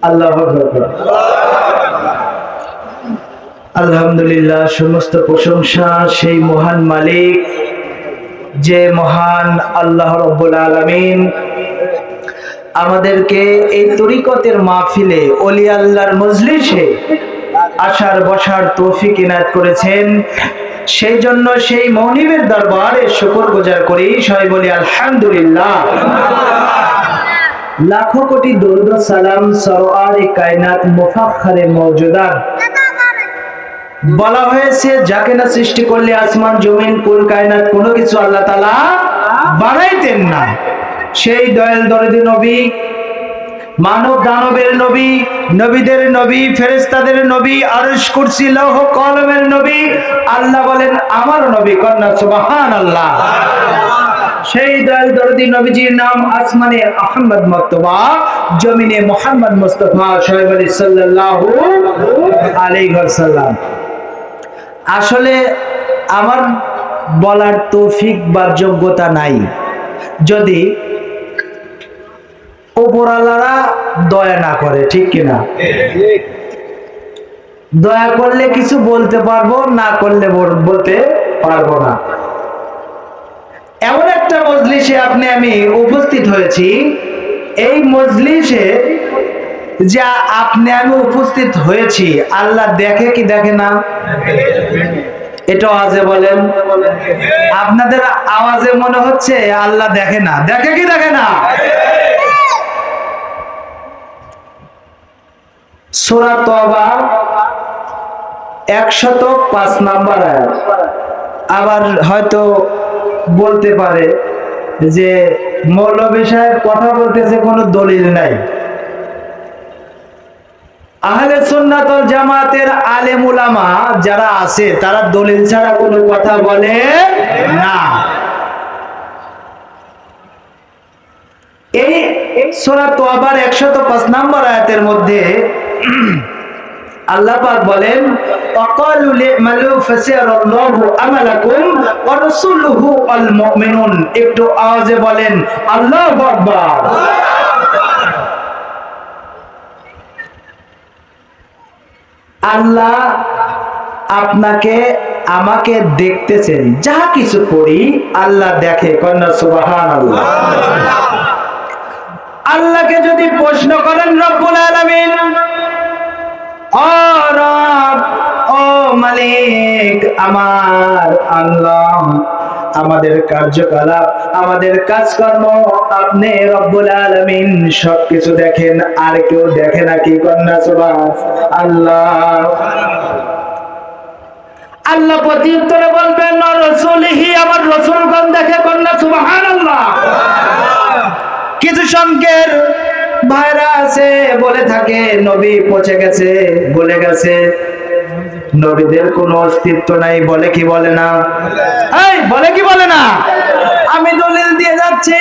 আল্লাহু আকবার। আলহামদুলিল্লাহ, সমস্ত প্রশংসা সেই মহান মালিক, যে মহান আল্লাহ রাব্বুল আলামিন আমাদেরকে এই তরিকতের মাহফিলে ওলি আল্লাহর মজলিসে আসার বসার তৌফিক ইনায়াত করেছেন। সেই জন্য সেই মনিবের দরবারে শুকর গুজার করি, সবাই বলি আলহামদুলিল্লাহ। লাখো কোটি দরুদ ও সালাম সরওয়ারে কায়নাত মুফাখখারে মওজুদাত। বলা হয়েছে যাকে না সৃষ্টি করলে আসমান জমিন কুল কায়নাত কোনো কিছু আল্লাহ তাআলা বানাইতেন না। সেই দয়াল দরদি নবী, মানব দানবের নবী, নবীদের নবী, ফেরেশতাদের নবী, আরশ কুরসি লৌহ কলমের নবী, আল্লাহ বলেন আমার নবী, কন্যা সুবহানাল্লাহ। সেই দয়াল দরদি নবীজির নাম আসমানে আহমদ মুর্তবা, জমিনে মুহাম্মদ মুস্তাফা সাল্লাল্লাহু আলাইহি ওয়াসাল্লাম। আসলে আমার বলার তৌফিক বা যোগ্যতা নাই, যদি উপরওয়ালারা দয়া না করে, ঠিক কিনা? দয়া করলে কিছু বলতে পারবো, না করলে বলতে পারবো না। এমন একটা মজলিসে আমি উপস্থিত হয়েছি, এই মজলিসে যা আমি উপস্থিত হয়েছি, আল্লাহ দেখে কি দেখে না? এটা আওয়াজে বলেন। আপনাদের আওয়াজে মনে হচ্ছে আল্লাহ দেখে না, দেখে কি দেখে না? সূরা তওবা 105 নম্বর আয়াত। আবার হয়তো বলতে পারে যে মৌলভী সাহেব কথা বলতেছে, কোনো দলিল নাই। আহলে সুন্নাত ওয়াল জামাতের আলেম উলামা যারা আছে তারা দলিল ছাড়া কোনো কথা বলে না। এই সূরা তওবার 105 নম্বর আয়াতের মধ্যে আল্লাহ পাক বলেন ওয়াকালু লি'মালু ফাসারাল্লাহু আমালাকুম ওয়া রাসূলুহু ওয়াল মুমিনুন। একটু আওয়াজে বলেন আল্লাহু আকবার। আল্লাহ আপনাকে আমাকে দেখতেছেন, যা কিছু করি আল্লাহ দেখে, কন্যা সুবহানাল্লাহ। আল্লাহকে যদি প্রশ্ন করেন রব্বুল আলামিন, ও রব, ও মালিক আমার আল্লাহ, আমাদের কার্যকলাপ, আমাদের কাজকর্ম আপনি রব্বুল আলামিন সবকিছু দেখেন, আর কেউ দেখে নাকি? কন্যা সুবহানাল্লাহ। আল্লাহ প্রত্যুত্তরে বলবেন রাসূলিহি, আমার রাসূলগণ দেখে, কন্যা সুবহানাল্লাহ। কিছু সংকের ভাইরা আছে বলে থাকে নবী পচে গেছে, বলে গেছে, নবীদের কোনো অস্তিত্ব নাই, বলে কি বলে না? এই বলে কি বলে না? আমি দলিল দিয়ে যাচ্ছি,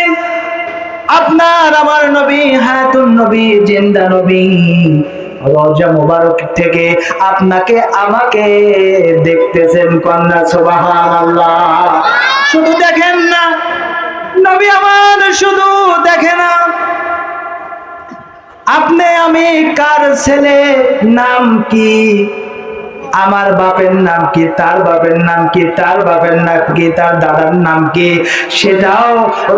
আপনার আমার নবী হায়াতুন নবী, জিন্দা নবী, রওজা মুবারক থেকে আপনাকে আমাকে দেখতেছেন, কন্যা সুবহানাল্লাহ। শুধু দেখেন না, নবী আমার শুধু দেখে না, আপনি আমি কার ছেলে, নাম কি, আমার বাপের নাম কি, তার বাপের নাম কি, তার বাপের নাম কি, তার দাদার নাম কি, সেটাও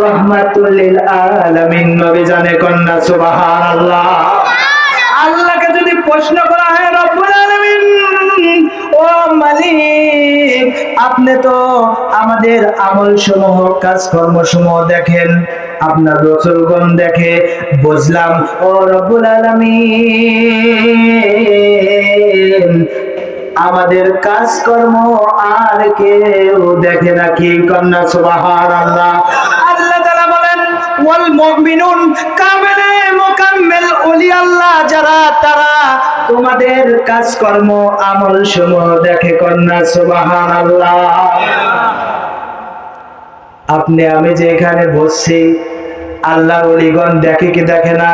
রহমাতুল লিল আলামিন নবী জানে, কন্যা সুবহানাল্লাহ। আল্লাহকে যদি প্রশ্ন করা হয় রব্বুল আলামিন, ও মালিক আপনি তো আমাদের আমল সমূহ, কাজকর্ম সমূহ দেখেন, আপনার রাসূলগণ দেখে, বুঝলাম ও রব্বুল আলামিন আমাদের কাজকর্ম আর কেউ দেখে নাকি? কন্যা সুবহানাল্লাহ। আল্লাহ তাআলা বলেন ওয়াল মুমিনুন, কামিলে মুকাম্মিল ওলি আল্লাহ যারা, তারা তোমাদের কাজকর্ম আমল সমূহ দেখে, কন্যা সুবহানাল্লাহ। আপনি আমি যে এখানে বসছি, আল্লাহর ওলিগণ দেখে কি দেখে না?